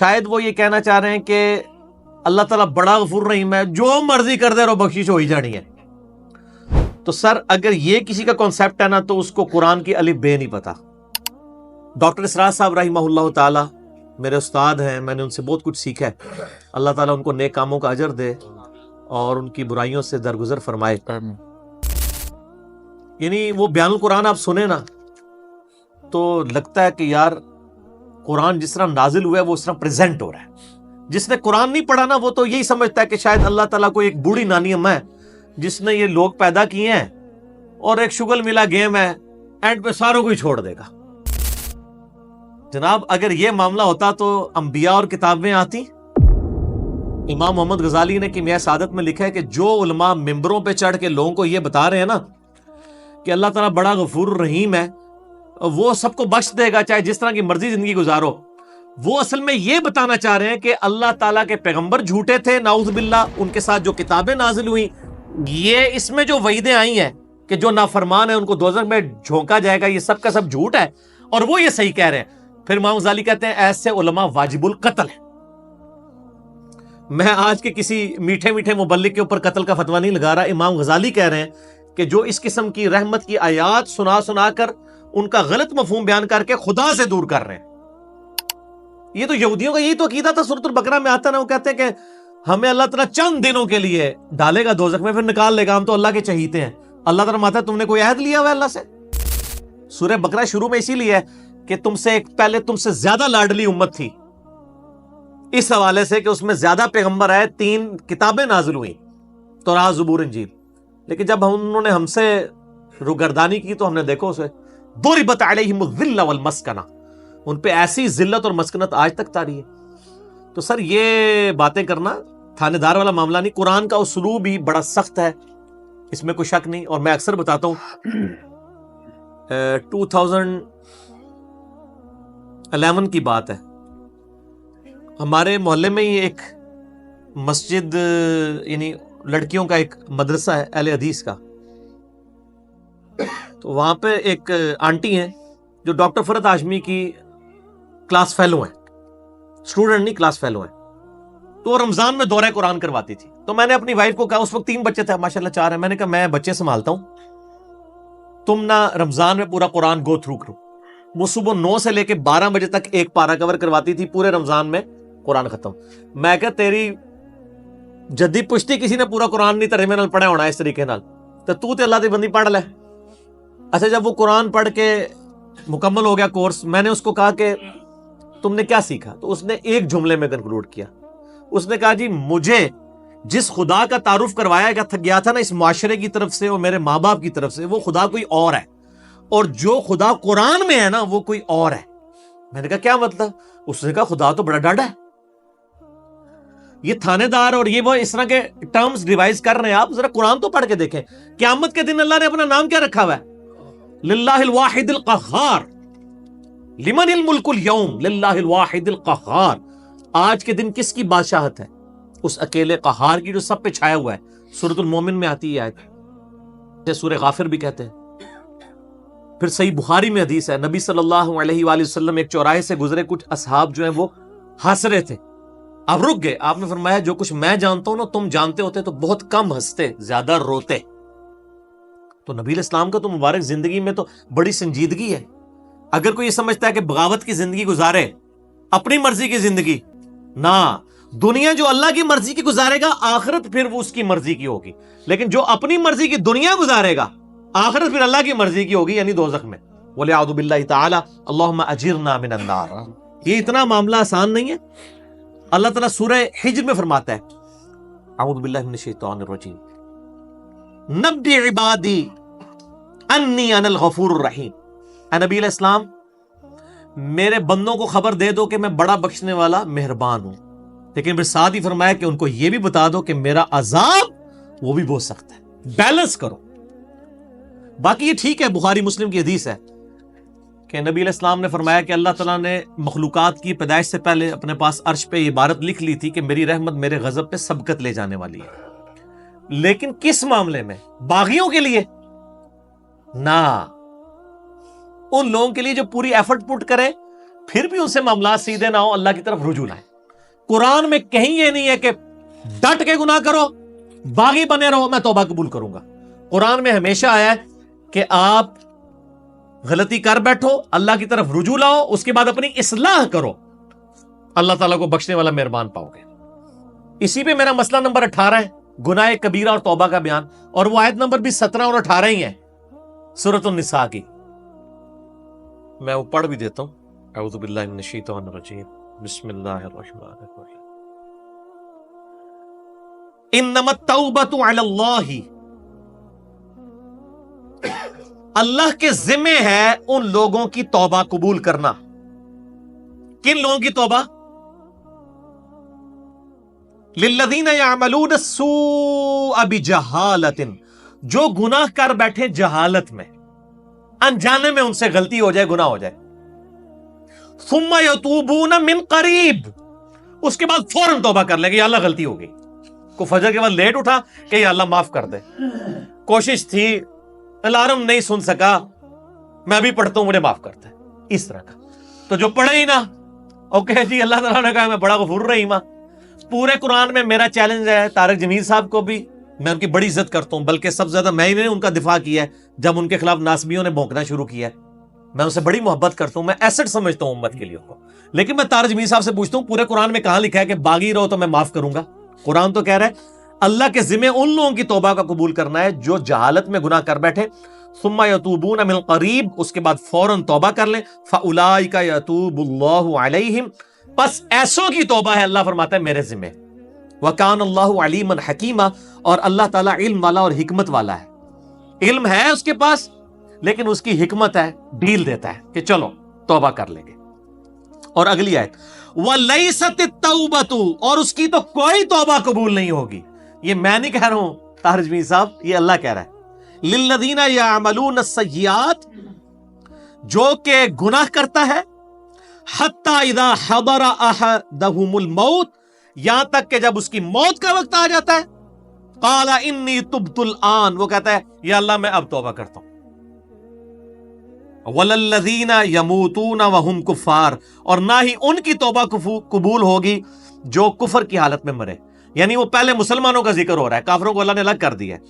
شاید وہ یہ کہنا چاہ رہے ہیں کہ اللہ تعالیٰ بڑا غفور رحیم ہے، جو مرضی کر دے رہو بخشش ہو ہی جانی ہے. تو سر اگر یہ کسی کا کانسیپٹ ہے نا تو اس کو قرآن کی الف بے نہیں پتا. ڈاکٹر اسرار صاحب رحمہ اللہ تعالی میرے استاد ہیں، میں نے ان سے بہت کچھ سیکھا ہے. اللہ تعالیٰ ان کو نیک کاموں کا اجر دے اور ان کی برائیوں سے درگزر فرمائے. یعنی وہ بیان القرآن آپ سنیں نا تو لگتا ہے کہ یار قرآن جس طرح نازل ہوا ہے وہ اس طرح پریزنٹ ہو رہا ہے. جس نے قرآن نہیں پڑھا نا وہ تو یہی سمجھتا ہے کہ شاید اللہ تعالیٰ کو ایک بوڑھی نانی اماں ہے جس نے یہ لوگ پیدا کیے ہیں اور ایک شگل ملا گیم ہے، اینڈ پہ ساروں کو ہی چھوڑ دے گا. جناب اگر یہ معاملہ ہوتا تو انبیاء اور کتابیں آتی. امام محمد غزالی نے کیمیائے سعادت میں لکھا ہے کہ جو علماء ممبروں پہ چڑھ کے لوگوں کو یہ بتا رہے ہیں نا کہ اللہ تعالیٰ بڑا غفور الرحیم ہے، وہ سب کو بخش دے گا چاہے جس طرح کی مرضی زندگی گزارو، وہ اصل میں یہ بتانا چاہ رہے ہیں کہ اللہ تعالیٰ کے پیغمبر جھوٹے تھے نعوذ باللہ، ان کے ساتھ جو کتابیں نازل ہوئیں، یہ اس میں جو وعیدیں آئی ہیں کہ جو نافرمان ہیں ان کو دوزخ میں جھونکا جائے گا، یہ سب کا سب جھوٹ ہے اور وہ یہ صحیح کہہ رہے ہیں. پھر امام غزالی کہتے ہیں ایسے علماء واجب القتل ہیں. میں آج کے کسی میٹھے میٹھے مبلغ کے اوپر قتل کا فتویٰ نہیں لگا رہا. امام غزالی کہہ رہے ہیں کہ جو اس قسم کی رحمت کی آیات سنا کر ان کا غلط مفہوم بیان کر کے خدا سے دور کر رہے ہیں. یہ تو یہودیوں کا یہی تو عقیدہ تھا. سورۃ البقرہ میں آتا نا، وہ کہتے ہیں کہ ہمیں اللہ تعالیٰ چند دنوں کے لیے ڈالے گا دوزخ میں پھر نکال لے گا، ہم تو اللہ کے چہیتے ہیں. اللہ تعالیٰ ماتا ہے تم نے کوئی عہد لیا ہوا ہے اللہ سے؟ سورہ بقرہ شروع میں اسی لیے ہے کہ پہلے تم سے زیادہ لاڈلی امت تھی، اس حوالے سے کہ اس میں زیادہ پیغمبر آئے، 3 کتابیں نازل ہوئیں، تورات، زبور، انجیل. لیکن جب انہوں نے ہم سے روگردانی کی تو ہم نے دیکھو اسے ضربت علیہم الذلہ والمسکنہ، ان پہ ایسی ذلت اور مسکنت آج تک طاری ہے. تو سر یہ باتیں کرنا تھانے دار والا معاملہ نہیں. قرآن کا اسلوب بھی بڑا سخت ہے، اس میں کوئی شک نہیں. اور میں اکثر بتاتا ہوں 2011 کی بات ہے، ہمارے محلے میں ہی ایک مسجد، یعنی لڑکیوں کا ایک مدرسہ ہے اہل حدیث کا. تو وہاں پہ ایک آنٹی ہیں جو ڈاکٹر فرحت ہاشمی کی کلاس فیلو ہیں، اسٹوڈنٹ نہیں کلاس فیلو ہیں. تو وہ رمضان میں دورہ قرآن کرواتی تھی. تو میں نے اپنی وائف کو کہا، اس وقت 3 بچے تھے، ماشاءاللہ 4 ہیں، میں نے کہا میں بچے سنبھالتا ہوں، تم نہ رمضان میں پورا قرآن گو تھرو کرو. وہ صبح 9 سے لے کے 12 بجے تک ایک پارا کور کرواتی تھی، پورے رمضان میں قرآن ختم. میں کہا تیری جدی پشتی کسی نے پورا قرآن نہیں ترجمے نال پڑھا ہونا اس طریقے نال، تو تے اللہ دی بندی پڑھ لے. اچھا جب وہ قرآن پڑھ کے مکمل ہو گیا کورس، میں نے اس کو کہا کہ تم نے کیا سیکھا؟ تو اس نے ایک جملے میں کنکلوڈ کیا. اس نے کہا جی مجھے جس خدا کا تعارف کروایا گیا تھا نا اس معاشرے کی طرف سے اور میرے ماں باپ کی طرف سے، وہ خدا کوئی اور ہے، اور جو خدا قرآن میں ہے نا وہ کوئی اور ہے. میں نے کہا کیا مطلب؟ اس نے کہا خدا تو بڑا ڈاڈا ہے. یہ تھانے دار اور یہ وہ اس طرح کے ٹرمز ڈیوائز کر رہے ہیں. آپ ذرا قرآن تو پڑھ کے دیکھیں. قیامت کے دن اللہ نے اپنا نام کیا رکھا ہوا ہے؟ للہ الواحد القہار، لمن الملک اليوم، للہ الواحد القہار. آج کے دن کس کی بادشاہت ہے؟ اس اکیلے قہار کی جو سب پہ چھایا ہوا ہے. سورۃ المومن میں آتی ہے آیت، سورہ غافر بھی کہتے ہیں. پھر صحیح بخاری میں حدیث ہے، نبی صلی اللہ علیہ وآلہ وسلم ایک چوراہے سے گزرے، کچھ اصحاب جو ہیں وہ ہنس رہے تھے، اب رک گئے. آپ نے فرمایا جو کچھ میں جانتا ہوں نا تم جانتے ہوتے تو بہت کم ہنستے، زیادہ روتے. تو نبی علیہ السلام کا تو مبارک زندگی میں تو بڑی سنجیدگی ہے. اگر کوئی یہ سمجھتا ہے کہ بغاوت کی زندگی گزارے، اپنی مرضی کی زندگی، نہ، دنیا جو اللہ کی مرضی کی گزارے گا آخرت پھر وہ اس کی مرضی کی ہوگی. لیکن جو اپنی مرضی کی دنیا گزارے گا آخرت پھر اللہ کی مرضی کی ہوگی، یعنی دوزخ میں. وَلِعَوْذُ بِاللَّهِ تَعَالَى اللَّهُمَّ أَجِرْنَا مِنَ النَّارِ. یہ اتنا معاملہ آسان نہیں ہے. اللہ تعالیٰ سورہ حجر میں فرماتا ہے، اعوذ باللہ من الشیطان الرجیم، نبّئ عبادی انی انا الغفور الرحیم. اے نبی علیہ السلام میرے بندوں کو خبر دے دو کہ میں بڑا بخشنے والا مہربان ہوں. لیکن پھر ساتھ ہی فرمایا کہ ان کو یہ بھی بتا دو کہ میرا عذاب وہ بھی بہت سخت ہے. بیلنس کرو. باقی یہ ٹھیک ہے، بخاری مسلم کی حدیث ہے کہ نبی علیہ السلام نے فرمایا کہ اللہ تعالیٰ نے مخلوقات کی پیدائش سے پہلے اپنے پاس عرش پہ یہ عبارت لکھ لی تھی کہ میری رحمت میرے غضب پہ سبقت لے جانے والی ہے. لیکن کس معاملے میں؟ باغیوں کے لیے نہ، ان لوگوں کے لیے جو پوری ایفرٹ پٹ کرے پھر بھی ان سے معاملات سیدھے نہ ہو، اللہ کی طرف رجوع لائیں. قرآن میں کہیں یہ نہیں ہے کہ ڈٹ کے گناہ کرو، باغی بنے رہو میں توبہ قبول کروں گا۔ قرآن میں ہمیشہ آیا ہے کہ آپ غلطی کر بیٹھو، اللہ کی طرف رجوع لاؤ، اس کے بعد اپنی اصلاح کرو، اللہ تعالیٰ کو بخشنے والا مہربان پاؤ گے۔ اسی پہ میرا مسئلہ نمبر 18 ہے، گناہ کبیرہ اور توبہ کا بیان، اور وہ آیت نمبر بھی 17 اور 18 ہی ہے سورۃ النساء کی۔ میں وہ پڑھ بھی دیتا ہوں۔ اعوذ باللہ من الشیطان الرجیم، بسم اللہ الرحمن الرحیم۔ انما التوبۃ علی اللہ، اللہ کے ذمہ ہے ان لوگوں کی توبہ قبول کرنا۔ کن لوگوں کی توبہ؟ للذین یعملون السوء بجہالۃ، جو گناہ کر بیٹھے جہالت میں، انجانے میں ان سے غلطی ہو جائے، گناہ ہو جائے، ثم یتوبون من قریب، اس کے بعد فوراً توبہ کر لیں کہ یا اللہ غلطی ہو گئی، کو فجر کے بعد لیٹ اٹھا کہ یا اللہ معاف کر دے، کوشش تھی، الارم نہیں سن سکا، میں ابھی پڑھتا ہوں مجھے معاف کر دے، اس طرح کا۔ تو جو پڑھے ہی نہ، اوکے جی اللہ تعالیٰ نے کہا میں بڑا غفور رحیم ہاں۔ پورے قرآن میں میرا چیلنج ہے، طارق جمیل صاحب کو بھی میں ان کی بڑی عزت کرتا ہوں، بلکہ سب سے زیادہ میں ہی نے ان کا دفاع کیا ہے جب ان کے خلاف ناسبیوں نے بھونکنا شروع کیا ہے۔ میں ان سے بڑی محبت کرتا ہوں، میں ایسٹ سمجھتا ہوں امت کے لیے کو، لیکن میں طارق جمیل صاحب سے پوچھتا ہوں پورے قرآن میں کہاں لکھا ہے کہ باغی رہو تو میں معاف کروں گا؟ قرآن تو کہہ رہا ہے اللہ کے ذمہ ان لوگوں کی توبہ کا قبول کرنا ہے جو جہالت میں گناہ کر بیٹھے، ثم یتوبون من قریب، اس کے بعد فوراً توبہ کر لیں، فاولئک یتوب اللہ علیہم، پس ایسوں کی توبہ ہے اللہ فرماتا ہے میرے ذمہ، وکان اللہ علیما حکیما، اور اللہ تعالیٰ علم والا اور حکمت والا ہے۔ علم ہے اس کے پاس لیکن اس کی حکمت ہے، ڈیل دیتا ہے کہ چلو توبہ کر لیں گے۔ اور اگلی آیت وَلَيْسَتِ التَّوْبَةُ، اور اس کی تو کوئی توبہ قبول نہیں ہوگی، یہ میں نہیں کہہ رہا ہوں طاہر جمیل صاحب، یہ اللہ کہہ رہا ہے، للذین یعملون السیئات، جو کہ گناہ کرتا ہے، حتی اذا حضر احدہم الموت، یہاں تک کہ جب اس کی موت کا وقت آ جاتا ہے، قال انی تبت الآن، وہ کہتا ہے یا اللہ میں اب توبہ کرتا ہوں۔ وَلَلَّذِينَ يَمُوتُونَ وَهُمْ کفار، اور نہ ہی ان کی توبہ قبول ہوگی جو کفر کی حالت میں مرے، یعنی وہ پہلے مسلمانوں کا ذکر ہو رہا ہے، کافروں کو اللہ نے الگ کر دیا ہے،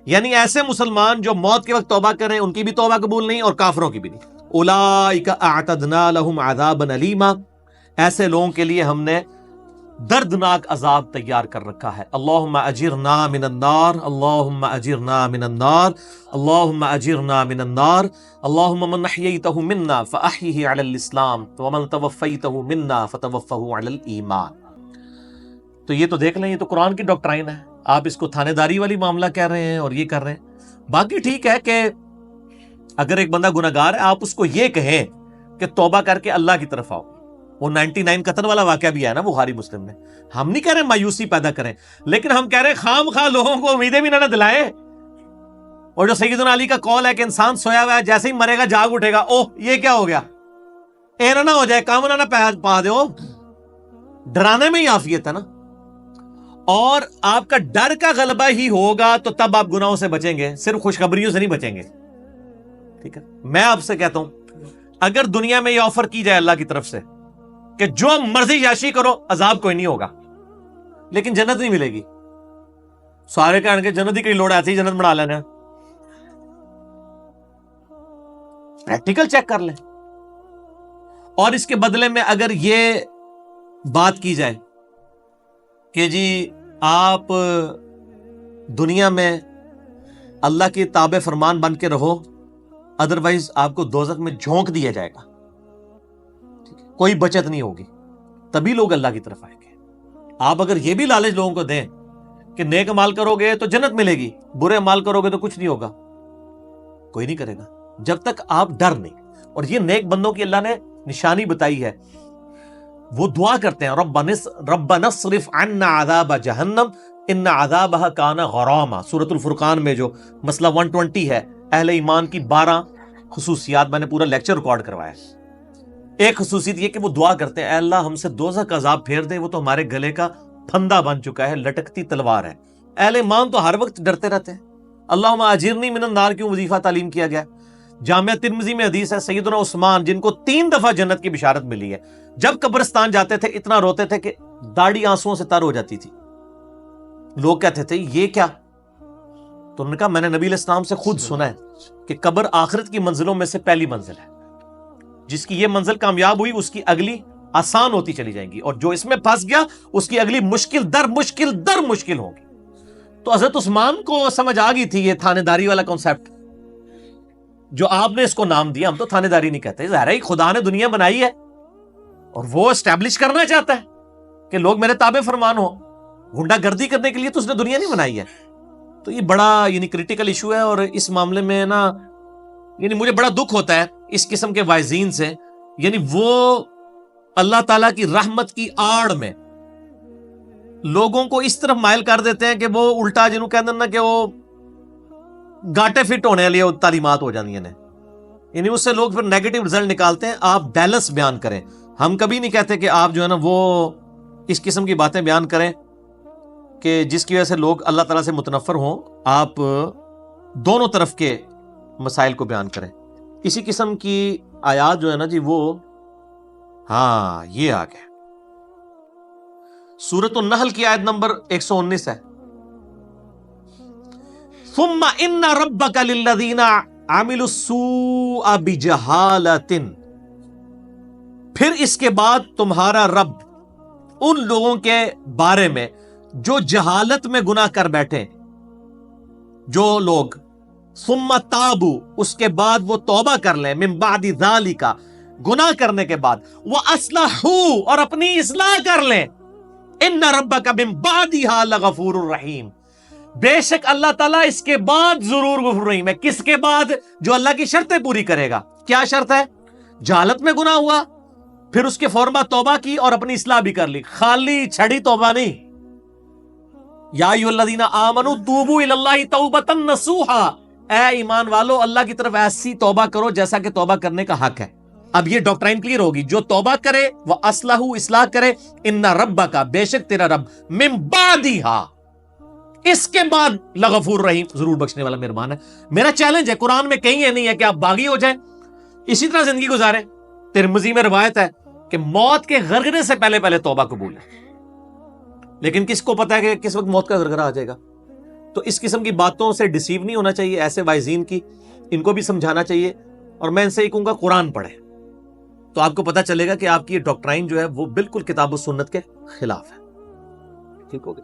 یعنی ایسے مسلمان جو موت کے وقت توبہ کریں ان کی بھی توبہ قبول نہیں اور کافروں کی بھی نہیں۔ اولئک اعتدنا لهم عذابا الیما، ایسے لوگوں کے لیے ہم نے دردناک عذاب تیار کر رکھا ہے۔ اللہم اجرنا من النار، اللہم اجرنا من النار، اللہم اجرنا من النار، اللہم من احییتہ منا فاحیہ علی الاسلام ومن توفیتہ منا فتوفہ علی الایمان۔ تو یہ تو دیکھ لیں، یہ تو قرآن کی ڈاکٹرائن ہے، آپ اس کو تھانے داری والی معاملہ کہہ رہے ہیں اور یہ کر رہے ہیں۔ باقی ٹھیک ہے کہ اگر ایک بندہ گناہگار ہے آپ اس کو یہ کہیں کہ توبہ کر کے اللہ کی طرف آؤ، وہ 99 قتل والا واقعہ بھی ہے نا بخاری مسلم میں، ہم نہیں کہہ رہے مایوسی پیدا کریں، لیکن ہم کہہ رہے ہیں خام خواہ لوگوں کو امیدیں بھی نہ دلائیں۔ اور جو سیدنا علی کا قول ہے کہ انسان سویا ہوا ہے جیسے ہی مرے گا جاگ اٹھے گا، اوہ یہ کیا ہو گیا، اینا نہ ہو جائے، کام نہ پا دے، ڈرانے میں ہی عافیت ہے نا۔ اور آپ کا ڈر کا غلبہ ہی ہوگا تو تب آپ گناہوں سے بچیں گے، صرف خوشخبریوں سے نہیں بچیں گے، ٹھیک ہے۔ میں آپ سے کہتا ہوں اگر دنیا میں یہ آفر کی جائے اللہ کی طرف سے کہ جو مرضی یاشی کرو عذاب کوئی نہیں ہوگا لیکن جنت نہیں ملے گی، سارے کہنے کے جنت ہی کہیں لوڑ ایسے ہی جنت بنا لینا، پریکٹیکل چیک کر لیں۔ اور اس کے بدلے میں اگر یہ بات کی جائے کہ جی آپ دنیا میں اللہ کی تابع فرمان بن کے رہو، ادروائز آپ کو دوزخ میں جھونک دیا جائے گا، کوئی بچت نہیں ہوگی، تبھی لوگ اللہ کی طرف آئیں گے۔ آپ اگر یہ بھی لالچ لوگوں کو دیں کہ نیک عمال کرو گے تو جنت ملے گی، برے عمال کرو گے تو کچھ نہیں ہوگا، کوئی نہیں کرے گا جب تک آپ ڈر نہیں۔ اور یہ نیک بندوں کی اللہ نے نشانی بتائی ہے، وہ دعا کرتے ہیں ربنا اصرف عنا عذاب جہنم ان عذابها کان غراما، سورۃ الفرقان میں جو مسئلہ 120 ہے، اہل ایمان کی 12 خصوصیات، میں نے پورا لیکچر ریکارڈ کروایا ہے۔ ایک خصوصیت یہ کہ وہ دعا کرتے ہیں اے اللہ ہم سے دوزخ کا عذاب پھیر دے، وہ تو ہمارے گلے کا پھندا بن چکا ہے، لٹکتی تلوار ہے۔ اہل ایمان تو ہر وقت ڈرتے رہتے ہیں۔ اللہم اجرنی من النار کیوں وظیفہ تعلیم کیا گیا؟ جامعہ ترمذی میں حدیث ہے، سیدنا عثمان جن کو 3 دفعہ جنت کی بشارت ملی ہے، جب قبرستان جاتے تھے اتنا روتے تھے کہ داڑھی آنسوؤں سے تر ہو جاتی تھی. لوگ کہتے تھے یہ کیا؟ تو انہوں نے کہا میں نے نبی علیہ السلام سے خود سنا ہے کہ قبر آخرت کی منزلوں میں سے پہلی منزل ہے. جس کی یہ منزل کامیاب ہوئی اس کی اگلی آسان ہوتی چلی جائیں گی, اور جو اس میں پھنس گیا اس کی اگلی مشکل در مشکل ہوگی. تو حضرت عثمان کو سمجھ آ گئی تھی یہ تھانے داری والا کنسپٹ جو آپ نے اس کو نام دیا. ہم تو تھانے داری نہیں کہتے, ظاہر ہے خدا نے دنیا بنائی ہے اور وہ اسٹیبلش کرنا چاہتا ہے کہ لوگ میرے تابع فرمان ہو. گنڈا گردی کرنے کے لیے تو اس نے دنیا نہیں بنائی ہے. تو یہ بڑا کریٹیکل ایشو ہے, اور اس معاملے میں نا مجھے بڑا دکھ ہوتا ہے اس قسم کے وائزین سے. وہ اللہ تعالیٰ کی رحمت کی آڑ میں لوگوں کو اس طرف مائل کر دیتے ہیں کہ وہ الٹا جنہوں کہتے ہیں نا کہ وہ گاٹے فٹ ہونے والی تعلیمات ہو جاتی ہیں. اس سے لوگ پھر نیگیٹو رزلٹ نکالتے ہیں. آپ بیلنس بیان کریں. ہم کبھی نہیں کہتے کہ آپ جو ہے نا وہ اس قسم کی باتیں بیان کریں کہ جس کی وجہ سے لوگ اللہ تعالیٰ سے متنفر ہوں. آپ دونوں طرف کے مسائل کو بیان کریں. اسی قسم کی آیات جو ہے نا جی وہ یہ آ گئے. سورۃ النحل کی آیت نمبر 119 ہے. ثم ان ربک للذین عملوا السوء بجہالۃ, پھر اس کے بعد تمہارا رب ان لوگوں کے بارے میں جو جہالت میں گناہ کر بیٹھے, جو لوگ ثم تابوا, اس کے بعد وہ توبہ کر لیں, من بعد ذالک, گناہ کرنے کے بعد, واصلحوا, اور اپنی اصلاح کر لیں, ان ربک من بعدھا لغفور الرحیم, بے شک اللہ تعالیٰ اس کے بعد ضرور غفور رحیم ہے. کس کے بعد؟ جو اللہ کی شرطیں پوری کرے گا. کیا شرط ہے؟ جہالت میں گناہ ہوا, پھر اس کے فوراً بعد توبہ کی اور اپنی اصلاح بھی کر لی. خالی چھڑی توبہ نہیں. یا ایھا الذین آمنوا توبوا الی اللہ توبۃ نصوحا, اے ایمان والو اللہ کی طرف ایسی توبہ کرو جیسا کہ توبہ کرنے کا حق ہے. اب یہ ڈاکٹرائن کلیئر ہوگی. جو توبہ کرے وہ اصلاح کرے, ان ربک, بے شک تیرا رب, من بعدھا, اس کے بعد لغفور رحیم, ضرور بخشنے والا مہربان ہے. میرا چیلنج ہے, قرآن میں کہیں یہ نہیں ہے کہ آپ باغی ہو جائیں اسی طرح زندگی گزاریں. ترمذی میں روایت ہے کہ موت کے غرغرے سے پہلے توبہ قبول ہے. لیکن کس کو پتا ہے کہ کس وقت موت کا غرغرہ آ جائے گا؟ تو اس قسم کی باتوں سے ڈیسیو نہیں ہونا چاہیے. ایسے وائزین کی ان کو بھی سمجھانا چاہیے, اور میں ان سے یہ کہوں گا قرآن پڑھیں تو آپ کو پتا چلے گا کہ آپ کی یہ ڈاکٹرائن جو ہے وہ بالکل کتاب و سنت کے خلاف ہے. ٹھیک ہوگا.